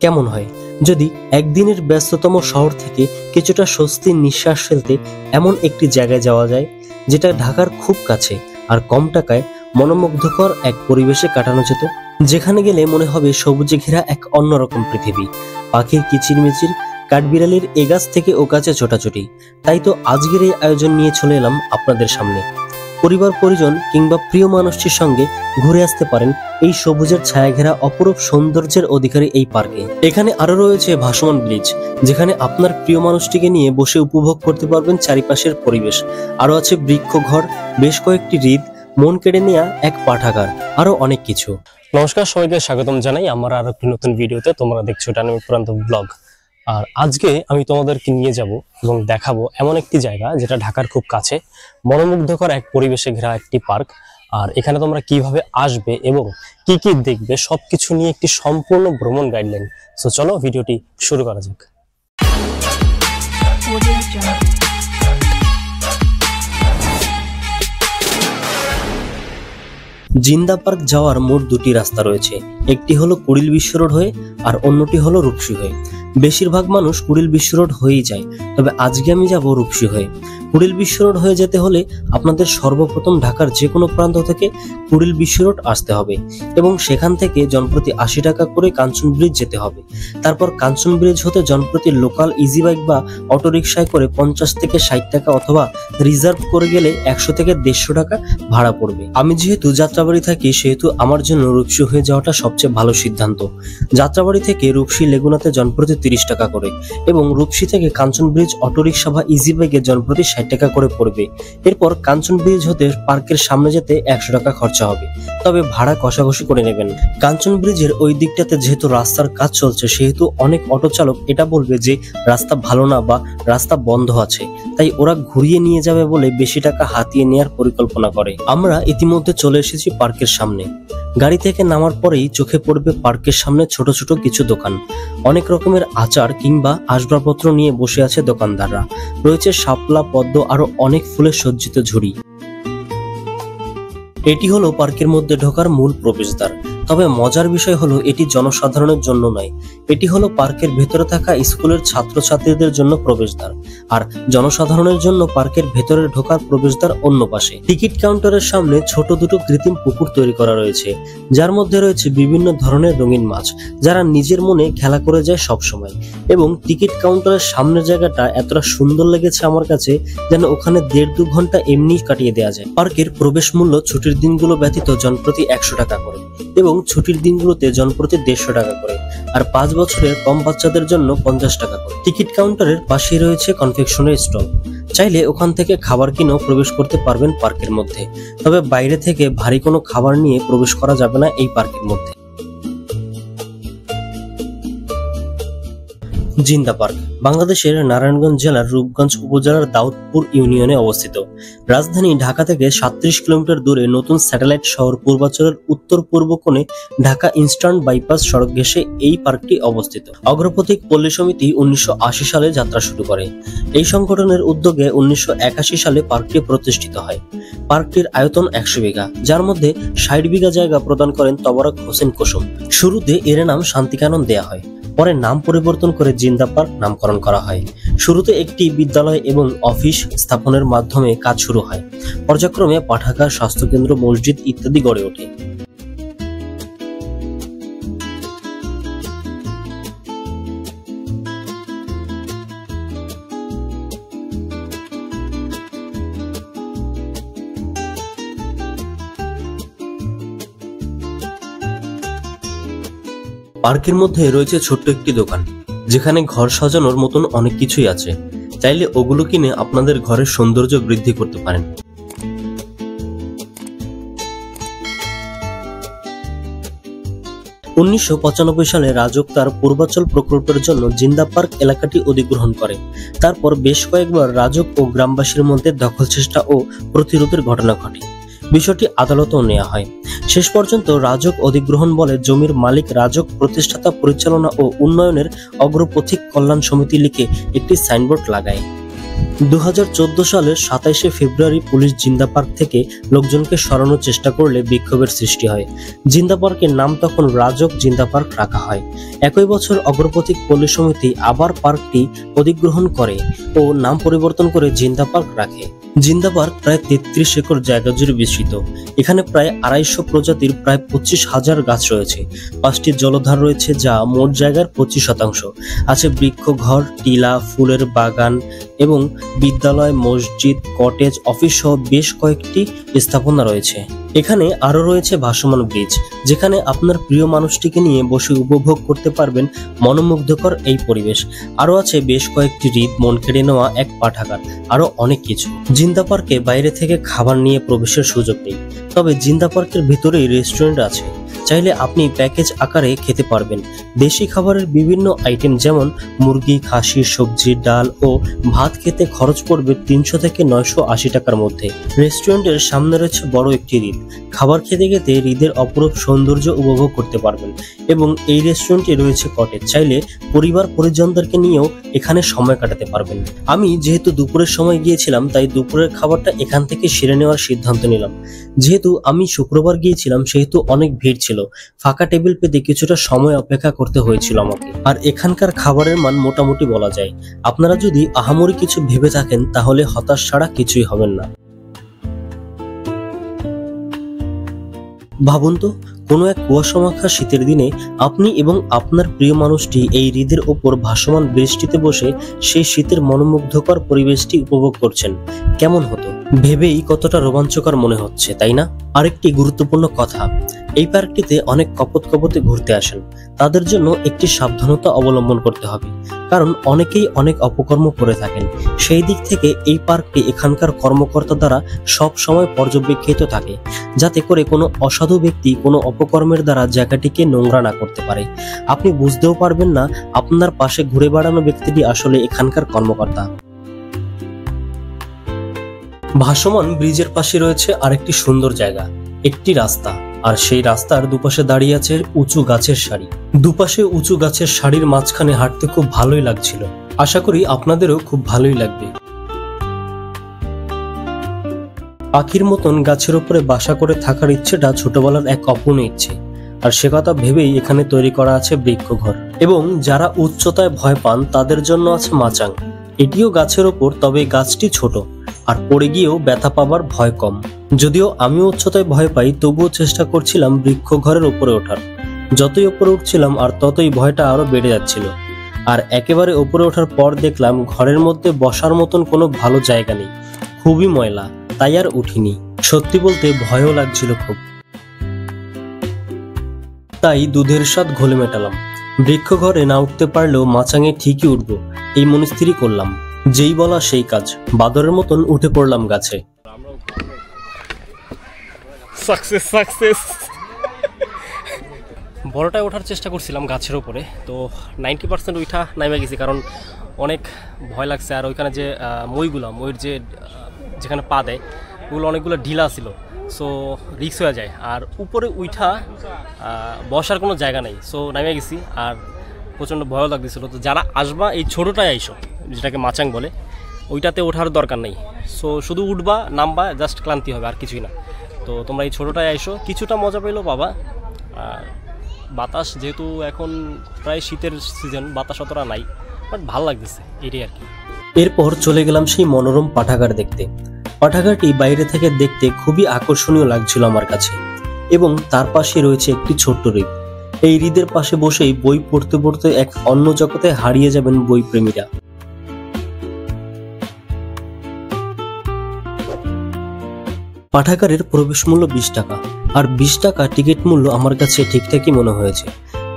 কেমন হয় যদি একদিনের ব্যস্ততম শহর থেকে কিছুটা স্বস্তির নিঃশ্বাস ফেলতে এমন একটি জায়গায় যাওয়া যায় যেটা ঢাকার খুব কাছে আর কম টাকায় মনোমুগ্ধকর এক পরিবেশে কাটানো যেত, যেখানে গেলে মনে হবে সবুজে ঘেরা এক অন্যরকম পৃথিবী, পাখির কিচিরমিচির, কাঠবিড়ালির এ গাছ থেকে ও গাছে ছোটাছুটি। তাই তো আজকের এই আয়োজন নিয়ে চলে এলাম আপনাদের সামনে। পরিবার পরিজন কিংবা প্রিয় মানুষটির সঙ্গে ঘুরে আসতে পারেন এই সবুজের ছায়া ঘেরা অপরূপ সৌন্দর্যের অধিকারী এই পার্কে। এখানে আরো রয়েছে ভাসমান ব্রিজ, যেখানে আপনার প্রিয় মানুষটিকে নিয়ে বসে উপভোগ করতে পারবেন চারিপাশের পরিবেশ। আরো আছে বৃক্ষঘর, বেশ কয়েকটি হ্রদ, মন কেড়ে নেওয়া এক পাঠাগার, আরো অনেক কিছু। নমস্কার, সবাইকে স্বাগতম জানাই আমার আরো একটি নতুন ভিডিওতে। তোমরা দেখছো ডায়নামিক প্রান্ত ব্লগ। আর আজকে আমি তোমাদেরকে নিয়ে যাব এবং দেখাবো এমন একটি জায়গা যেটা ঢাকার খুব কাছে, মনোমুগ্ধকর এক পরিবেশে ঘেরা একটি পার্ক। আর এখানে তোমরা কিভাবে আসবে এবং কি কি দেখবে সবকিছু নিয়ে একটি সম্পূর্ণ ভ্রমণ গাইডলাইন। সো চলো ভিডিওটি শুরু করা যাক। জিন্দা পার্ক যাওয়ার মোট দুটি রাস্তা রয়েছে, একটি হলো কুড়িল বিশ্ব রোড হয়ে আর অন্যটি হলো রূপসী হয়ে। বেশিরভাগ মানুষ কুড়িল বিশ্ব রোড হয়েই যায়, তবে আজকে আমি যাব রূপসী হয়ে। কুড়িল বিশ্ব রোড হয়ে যেতে হলে আপনাদের সর্বপ্রথম ঢাকার যে কোনো প্রান্ত থেকে কুড়িল বিশ্ব রোড আসতে হবে এবং সেখান থেকে জনপ্রতি 80 টাকা করে কাঞ্চন ব্রিজ যেতে হবে। তারপর কাঞ্চন ব্রিজ হতে জনপ্রতি লোকাল ইজি বাইক বা অটোরিকশায় করে 50 থেকে 60 টাকা অথবা রিজার্ভ করে গেলে 100 থেকে 150 টাকা ভাড়া পড়বে। আমি যেহেতু যাত্রাবাড়ি থাকি সেহেতু আমার জন্য রূপসী হয়ে যাওয়াটা সবচেয়ে ভালো সিদ্ধান্ত। যাত্রাবাড়ি থেকে রূপসী লেগুনাতে জনপ্রতি 30 টাকা করে এবং রূপসী থেকে কাঞ্চন ব্রিজ অটোরিকশা বা ইজি বাইকে জনপ্রতি 60 টাকা করে পড়বে। এরপর কাঞ্চন ব্রিজ হতে পার্কের সামনে যেতে 100 টাকা খরচা হবে, তবে ভাড়া কষাকষি করে নেবেন। কাঞ্চন ব্রিজের ওই দিকটাতে যেহেতু রাস্তার কাজ চলছে সেহেতু অনেক অটো চালক এটা বলবে যে রাস্তা ভালো না বা রাস্তা বন্ধ আছে, তাই ওরা ঘুরিয়ে নিয়ে যাবে বলে বেশি টাকা হাতিয়ে নেওয়ার পরিকল্পনা করে। আমরা ইতিমধ্যে চলে এসেছি পার্কের সামনে। গাড়ি থেকে নামার পরেই চোখে পড়বে পার্কের সামনে ছোট ছোট কিছু দোকান। অনেক রকমের আচার কিংবা আসবাবপত্র নিয়ে বসে আছে দোকানদাররা। রয়েছে শাপলা, পদ্ম, আরো অনেক ফুলে সজ্জিত ঝুড়ি। এটি হলো পার্কের মধ্যে ঢোকার মূল প্রবেশদ্বার। তবে মজার বিষয় হলো এটি জনসাধারণের জন্য নয়, এটি হলো পার্কের ভেতরে থাকা স্কুলের ছাত্রছাত্রীদের জন্য প্রবেশদ্বার, আর জনসাধারণের জন্য পার্কের ভেতরে ঢোকার প্রবেশদ্বার অন্য পাশে। টিকিট কাউন্টারের সামনে ছোট দুটো কৃত্রিম পুকুর তৈরি করা রয়েছে, যার মধ্যে রয়েছে বিভিন্ন ধরনের রঙিন মাছ, যারা নিজের মনে খেলা করে যায় সব সময়। এবং টিকিট কাউন্টারের সামনের জায়গাটা এতটা সুন্দর লেগেছে আমার কাছে যেন ওখানে 1.5-2 ঘন্টা এমনি কাটিয়ে দেওয়া যায়। পার্কের প্রবেশ মূল্য ছুটির দিনগুলো ব্যতীত জনপ্রতি 100 টাকা করে এবং ছুটির দিনগুলোতে জনপ্রতি 150 টাকা করে, আর 5 বছরের কম বাচ্চাদের জন্য 50 টাকা করে। টিকিট কাউন্টারের পাশেই রয়েছে কনফেকশনের স্টল, চাইলে ওখান থেকে খাবার কিনেও প্রবেশ করতে পারবেন পার্কের মধ্যে। তবে বাইরে থেকে ভারী কোনো খাবার নিয়ে প্রবেশ করা যাবে না এই পার্কের মধ্যে। জিন্দা পার্ক বাংলাদেশের নারায়ণগঞ্জ জেলার রূপগঞ্জ উপজেলার দাউদপুর ইউনিয়নে অবস্থিত। রাজধানী ঢাকা থেকে 37 কিলোমিটার দূরে নতুন স্যাটেলাইট শহর পূর্বাচলের উত্তর পূর্ব কোণে ঢাকা ইস্টার্ন বাইপাস সড়ক ঘেঁষে এই পার্কটি অবস্থিত। অগ্রপথিক পল্লী সমিতি 1980 সালে যাত্রা শুরু করে। এই সংগঠনের উদ্যোগে 1981 সালে পার্কটি প্রতিষ্ঠিত হয়। পার্কটির আয়তন 100 বিঘা, যার মধ্যে 60 বিঘা জায়গা প্রদান করেন তবরক হোসেন কুসুম। শুরুতে এর নাম শান্তিকানন দেয়া হয়, পরে নাম পরিবর্তন করে জিন্দা পার্ক নামকরণ করা হয়। শুরুতে একটি বিদ্যালয় এবং অফিস স্থাপনের মাধ্যমে কাজ শুরু হয়। পর্যায়ক্রমে পাঠাগার, স্বাস্থ্যকেন্দ্র, মসজিদ ইত্যাদি গড়ে ওঠে। পার্কের মধ্যে রয়েছে ছোট্ট একটি দোকান, যেখানে ঘর সাজানোর মতন অনেক কিছুই আছে। চাইলে ওগুলো কিনে আপনাদের ঘরের সৌন্দর্য বৃদ্ধি করতে পারেন। 1995 সালে রাজউক তার পূর্বাচল প্রকল্পের জন্য জিন্দা পার্ক এলাকাটি অধিগ্রহণ করে। তারপর বেশ কয়েকবার রাজউক ও গ্রামবাসীর মধ্যে দখল চেষ্টা ও প্রতিরোধের ঘটনা ঘটে। বিষয়টি আদালতেও নেওয়া হয়। শেষ পর্যন্ত রাজউক অধিগ্রহণ বলে জমির মালিক রাজউক প্রতিষ্ঠাতা, পরিচালনা ও উন্নয়নের অগ্রপথিক কল্যাণ সমিতি লিখে একটি সাইনবোর্ড লাগায়। 2014 সালের 27শে ফেব্রুয়ারি পুলিশ জিন্দা পার্ক থেকে লোকজনকে সরানোর চেষ্টা করলে বিক্ষোভের সৃষ্টি হয়। জিন্দা পার্কের নাম তখন রাজক জিন্দা পার্ক রাখা হয়। একই বছর অগ্রপথিক পল্লী সমিতি আবার পার্কটি অধিগ্রহণ করে ও নাম পরিবর্তন করে জিন্দা পার্ক রাখে। জিন্দা পার্ক প্রায় 33 একর জায়গা জুড়ে বিস্তৃত। এখানে প্রায় 250 প্রজাতির প্রায় 25,000 গাছ রয়েছে। 5টি জলধার রয়েছে যা মোট জায়গার 25%। আছে বৃক্ষ ঘর, টিলা, ফুলের বাগান এবং বিদ্যালয়, মসজিদ, কটেজ, অফিস সহ বেশ কয়েকটি স্থাপনা রয়েছে। এখানে আরো রয়েছে ভাসমান ব্রিজ, যেখানে আপনার প্রিয় মানুষটিকে নিয়ে বসে উপভোগ করতে পারবেন মনোমুগ্ধকর এই পরিবেশ। আরো আছে বেশ কয়েকটি হ্রদ, মন কেড়ে নেওয়া এক পাঠাগার, আরো অনেক কিছু। জিন্দা পার্কে বাইরে থেকে খাবার নিয়ে প্রবেশের সুযোগ নেই, তবে জিন্দা পার্কের ভিতরেই রেস্টুরেন্ট আছে। চাইলে আপনি প্যাকেজ আকারে খেতে পারবেন দেশি খাবারের বিভিন্ন আইটেম, যেমন মুরগি, খাসি, সবজি, ডাল ও ভাত। খেতে খরচ পড়বে 300 থেকে 980 টাকার মধ্যে। রেস্টুরেন্টের সামনে রয়েছে বড় একটি হ্রদ। খাবার খেতে খেতে হ্রদের অপরূপ সৌন্দর্য উপভোগ করতে পারবেন। এবং এই রেস্টুরেন্টে রয়েছে কটেজ, চাইলে পরিবার পরিজনদেরকে নিয়েও এখানে সময় কাটাতে পারবেন। আমি যেহেতু দুপুরের সময় গিয়েছিলাম, তাই দুপুরের খাবারটা এখান থেকে সেরে নেওয়ার সিদ্ধান্ত নিলাম। যেহেতু আমি শুক্রবার গিয়েছিলাম, সেহেতু অনেক ভিড় ছিল। ফাঁকা টেবিল পেতে কিছুটা সময় অপেক্ষা করতে হয়েছিল আমাকে। আর এখানকার খাবারের মান মোটামুটি বলা যায়। আপনারা যদি আহামরি কিছু ভেবে থাকেন, তাহলে হতাশ ছাড়া কিছুই হবেন না। ভাবুন তো, কোনো এক কুয়াশামাখা শীতের দিনে আপনি এবং আপনার প্রিয় মানুষটি এই হ্রদের ওপর ভাসমান বৃষ্টিতে বসে সেই শীতের মনোমুগ্ধকর পরিবেশটি উপভোগ করছেন। কেমন হতো ভেবেই কতটা রোমাঞ্চকর মনে হচ্ছে, তাই না? আরেকটি গুরুত্বপূর্ণ কথা, এই পার্কটিতে অনেক কপোতে ঘুরতে আসেন। তাদের জন্য একটি সাবধানতা অবলম্বন করতে হবে, কারণ অনেকেই অনেক অপকর্ম করে থাকেন। সেই দিক থেকে এই পার্কটি এখানকার কর্মকর্তা দ্বারা সব সময় পর্যবেক্ষিত থাকে, যাতে করে কোনো অসাধু ব্যক্তি কোনো অপকর্মের দ্বারা জায়গাটিকে নোংরা না করতে পারে। আপনি বুঝতেও পারবেন না আপনার পাশে ঘুরে বেড়ানো ব্যক্তিটি আসলে এখানকার কর্মকর্তা। ভাসমান ব্রিজের পাশে রয়েছে আরেকটি সুন্দর জায়গা, একটি রাস্তা। আর সেই রাস্তার দুপাশে দাঁড়িয়ে আছে উঁচু গাছের সারি। দুপাশে উঁচু গাছের সারির মাঝখানে হাঁটতে খুব ভালোই লাগছিল। আশা করি আপনাদেরও খুব ভালোই লাগবে। পাখির মতন গাছের উপরে বাসা করে থাকার ইচ্ছেটা ছোটবেলার এক অপূর্ণ ইচ্ছে, আর সে কথা ভেবেই এখানে তৈরি করা আছে বৃক্ষঘর। এবং যারা উচ্চতায় ভয় পান তাদের জন্য আছে মাচাং। এটিও গাছের ওপর, তবে গাছটি ছোট আর পড়ে গিয়েও ব্যথা পাবার ভয় কম। যদিও আমিও উচ্চতায় ভয় পাই, তবুও চেষ্টা করছিলাম বৃক্ষঘরের উপরে ওঠার। যতই উপরে উঠছিলাম আর ততই ভয়টা আরো বেড়ে যাচ্ছিল। আর একেবারে উপরে ওঠার পর দেখলাম ঘরের মধ্যে বসার মতন কোনো ভালো জায়গা নেই, খুবই ময়লা, তাই আর উঠিনি। সত্যি বলতে ভয়ও লাগছিল খুব। তাই দুধের স্বাদ ঘোলে মেটালাম। বৃক্ষঘরে না উঠতে পারলেও মাচাঙে ঠিকই উঠবো, এই মনস্থিরই করলাম। যেই বলা সেই কাজ, বাদরের মতন উঠে পড়লাম গাছে। সাকসেস। বড়টায় ওঠার চেষ্টা করছিলাম গাছের উপরে, তো 90% উঠা নামে গেছি, কারণ অনেক ভয় লাগছে। আর ওইখানে যে মইয়ের যেখানে পা দেয়, ওগুলো অনেকগুলো ঢিলা ছিল, সো রিক্স হয়ে যায়। আর উপরে উঠা বসার কোনো জায়গা নেই, সো নামে গেছি। আর প্রচণ্ড ভয় লাগতেছিল। তো যারা আসবা এই ছোটোটায় আইসো, যেটাকে মাচাং বলে, ওইটাতে ওঠার দরকার নেই। সো শুধু উঠবা, নামবা, জাস্ট ক্লান্তি হবে, আর কিছুই না। তো তোমরা এই ছোটোটায় আইসো, কিছুটা মজা পেলেও পাবা। বাতাস যেহেতু এখন প্রায় শীতের সিজন, বাতাস অতটা নাই, বাট ভালো লাগতেছে, এটাই আর কি। এরপর চলে গেলাম সেই মনোরম পাঠাগার দেখতে। পাঠাগারটি বাইরে থেকে দেখতে খুবই আকর্ষণীয় লাগছিল আমার কাছে, এবং তার পাশে রয়েছে একটি ছোট্ট হ্রদ। এই হ্রদের পাশে বসেই বই পড়তে পড়তে এক অন্য জগতে হারিয়ে যাবেন বই প্রেমীরা। পাঠাগারের প্রবেশ মূল্য 20 টাকা, আর 20 টাকা টিকিট মূল্য আমার কাছে ঠিকঠাকই মনে হয়েছে।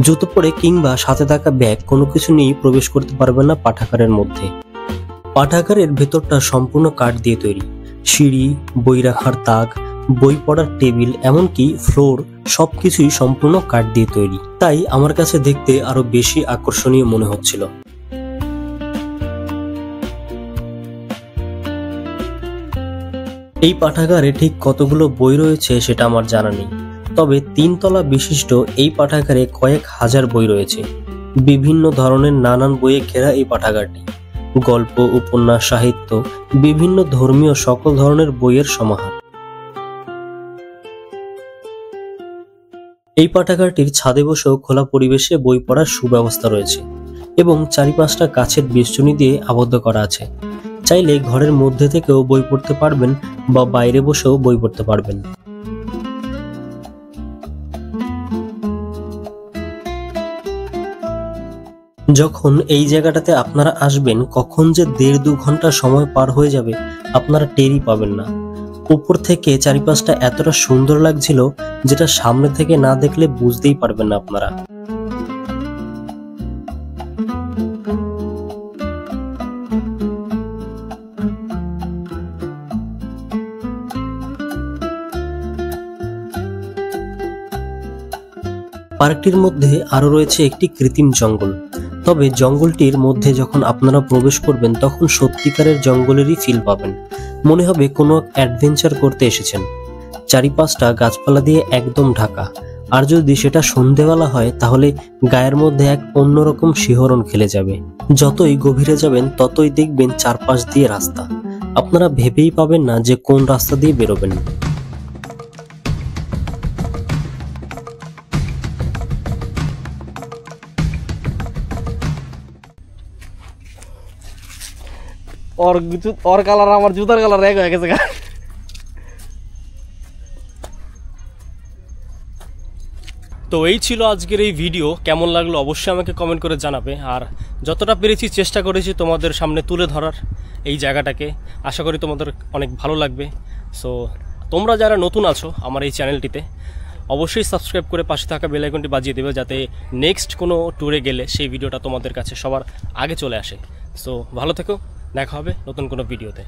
জুতো পরে কিংবা সাথে থাকা ব্যাগ কোনো কিছু নিয়েই প্রবেশ করতে পারবেন না পাঠাগারের মধ্যে। পাঠাগারের ভেতরটা সম্পূর্ণ কাঠ দিয়ে তৈরি। সিঁড়ি, বই রাখার তাক, বই পড়ার টেবিল, এমনকি ফ্লোর, সবকিছুই সম্পূর্ণ কাঠ দিয়ে তৈরি। তাই আমার কাছে দেখতে আরো বেশি আকর্ষণীয় মনে হচ্ছিল। এই পাঠাগারে ঠিক কতগুলো বই রয়েছে সেটা আমার জানা নেই, তবে 3 তলা বিশিষ্ট এই পাঠাগারে কয়েক হাজার বই রয়েছে। বিভিন্ন ধরনের নানান বইয়ে ঘেরা এই পাঠাগারটি। গল্প, উপন্যাস, সাহিত্য, বিভিন্ন ধর্মীয় সকল ধরনের বইয়ের সমাহার। এই পাঠাগারটির ছাদে বসেও খোলা পরিবেশে বই পড়ার সুব্যবস্থা রয়েছে এবং চারিপাশটা গাছের বেষ্টনী দিয়ে আবদ্ধ করা আছে। চাইলে ঘরের মধ্যে থেকেও বই পড়তে পারবেন বা বাইরে বসেও বই পড়তে পারবেন। যখন এই জায়গাটাতে আপনারা আসবেন, কখন যে 1.5-2 ঘন্টা সময় পার হয়ে যাবে আপনারা টেরই পাবেন না। উপর থেকে চারিপাশটা এতটা সুন্দর লাগছিল যেটা সামনে থেকে না দেখলে বুঝতেই পারবেন না আপনারা। পার্কটির মধ্যে আরো রয়েছে একটি কৃত্রিম জঙ্গল। তবে জঙ্গলটির মধ্যে যখন আপনারা প্রবেশ করবেন তখন সত্যিকারের জঙ্গলেরই ফিল পাবেন, মনে হবে কোনো অ্যাডভেঞ্চার করতে এসেছেন। চারিপাশটা গাছপালা দিয়ে একদম ঢাকা, আর যদি সেটা সন্ধেবেলা হয় তাহলে গায়ের মধ্যে এক অন্যরকম শিহরণ খেলে যাবে। যতই গভীরে যাবেন ততই দেখবেন চারপাশ দিয়ে রাস্তা, আপনারা ভেবেই পাবেন না যে কোন রাস্তা দিয়ে বেরোবেন। ওর কালার আমার জুতার কালার এক হয়ে গেছে। তো এই ছিল আজকের এই ভিডিও। কেমন লাগলো অবশ্যই আমাকে কমেন্ট করে জানাবে। আর যতটা পেরেছি চেষ্টা করেছি তোমাদের সামনে তুলে ধরার এই জায়গাটাকে। আশা করি তোমাদের অনেক ভালো লাগবে। সো তোমরা যারা নতুন আছো আমার এই চ্যানেলটিতে, অবশ্যই সাবস্ক্রাইব করে পাশে থাকা বেল আইকনটি বাজিয়ে দেবে, যাতে নেক্সট কোনো ট্যুরে গেলে সেই ভিডিওটা তোমাদের কাছে সবার আগে চলে আসে। সো ভালো থেকো, দেখা হবে নতুন কোনো ভিডিওতে।